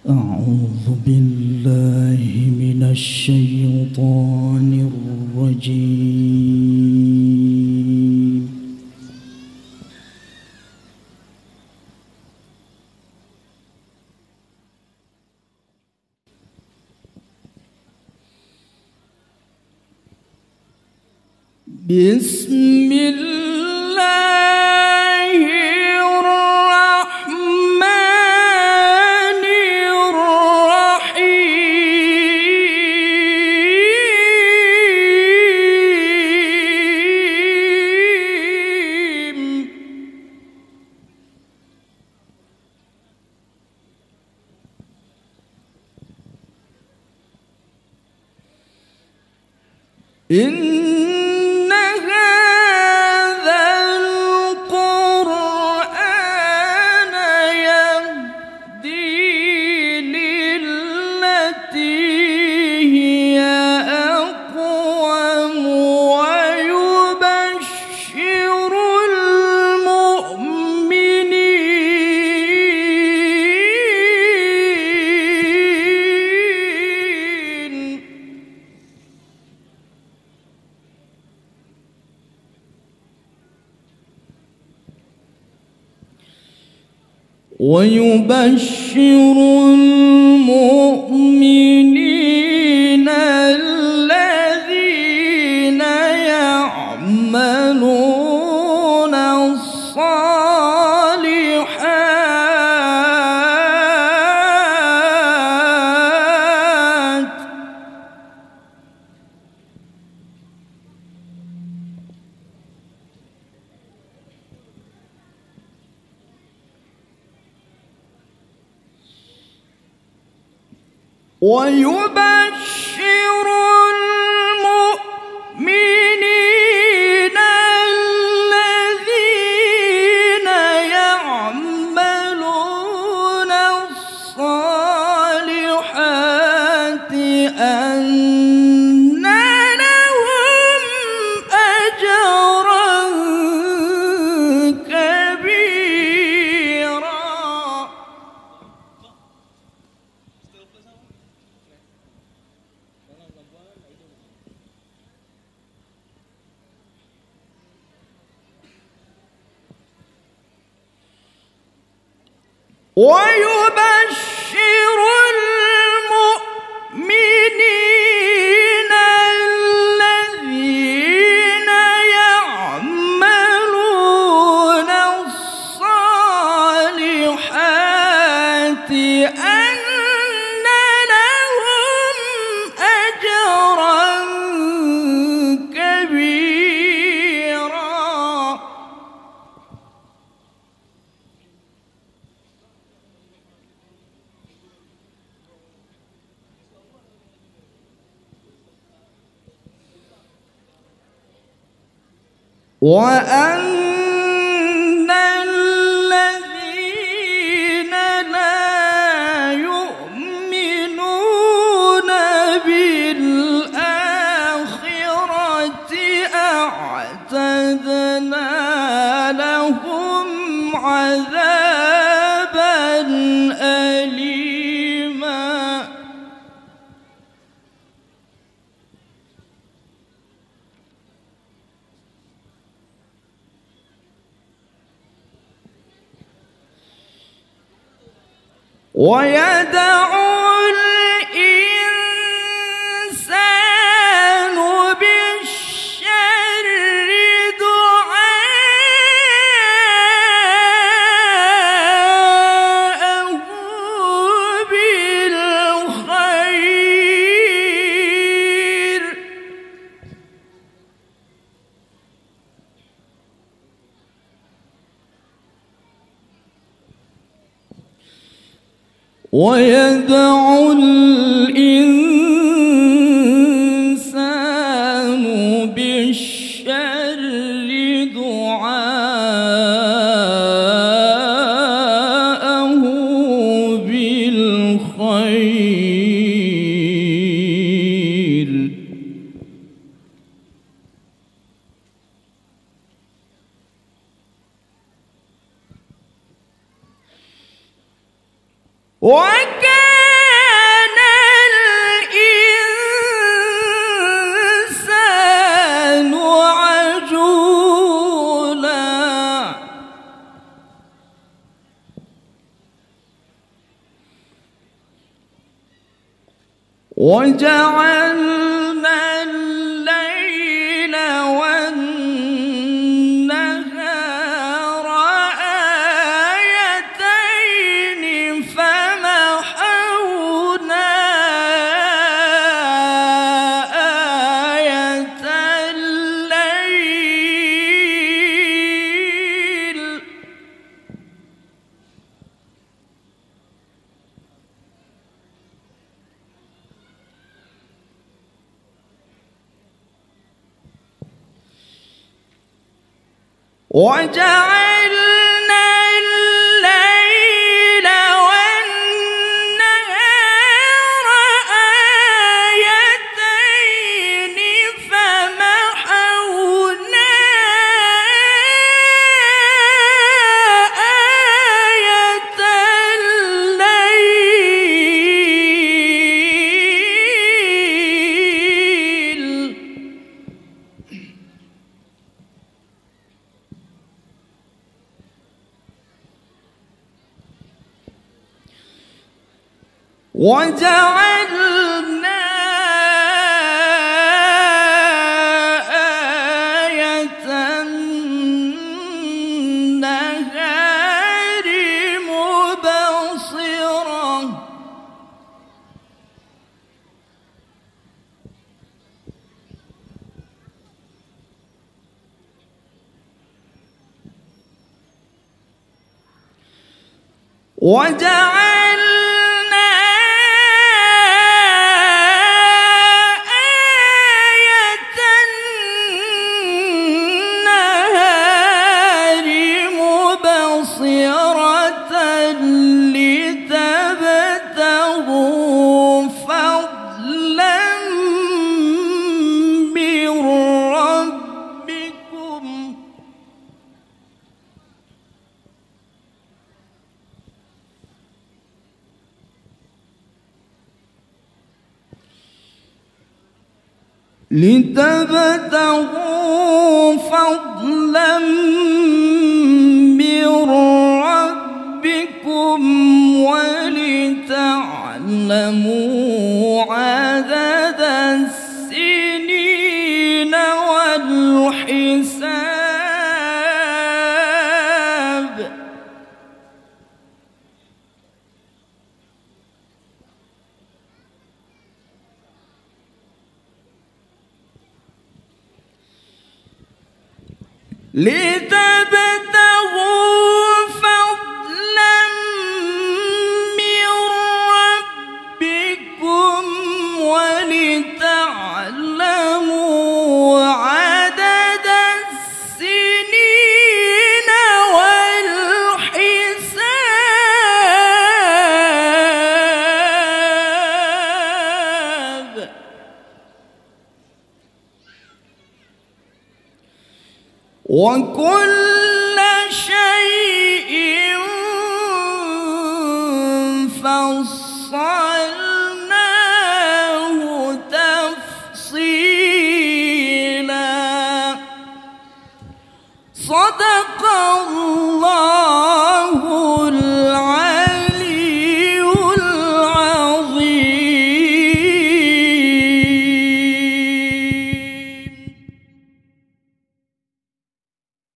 أعوذ بالله من الشيطان الرجيم. بسم الله الرحمن الرحيم. ويبشر المؤمنين الذين يعملون الصالحات ويبشر المؤمنين الذين يعملون الصالحات أن لهم أجرا كبيرا. ويبشر المؤمنين الذين يعملون الصالحات أن لهم أجرا كبيرا. وأن الذين لا يؤمنون بالآخرة أعتدنا لهم عذابا أليما. ويدعو الإنسان بالشر دعاءه بالخير. ويدعو الإنسان بالشر دعاءه بالخير. وكان وجعلنا الليل والنهار آيتين فمحونا آية الليل وجعلنا الليل والنهار آيتين فمحونا آية الليل وجعلنا آية النهار مبصرة وجعلنا آية النهار مبصرة لتبتغوا فضلا من ربكم لتبتغوا فضلا من ربكم ولتعلموا عدد السنين والحساب لتبتغوا فضلا من ربكم ولتعلموا عدد السنين والحساب وكل